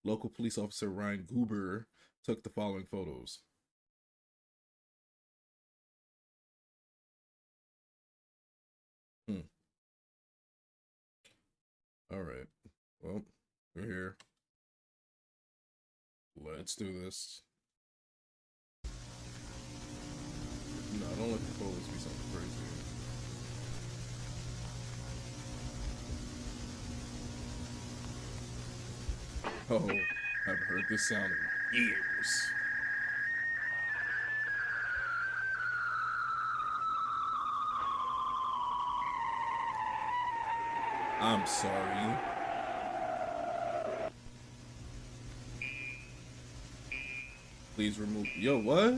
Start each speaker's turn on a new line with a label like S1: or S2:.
S1: Local police officer Ryan Goober took the following photos. Hmm. All right. Well, we're here. Let's do this. No, don't let the photos be something crazy. Oh, I've heard this sound in years. I'm sorry. Please remove. Yo, what?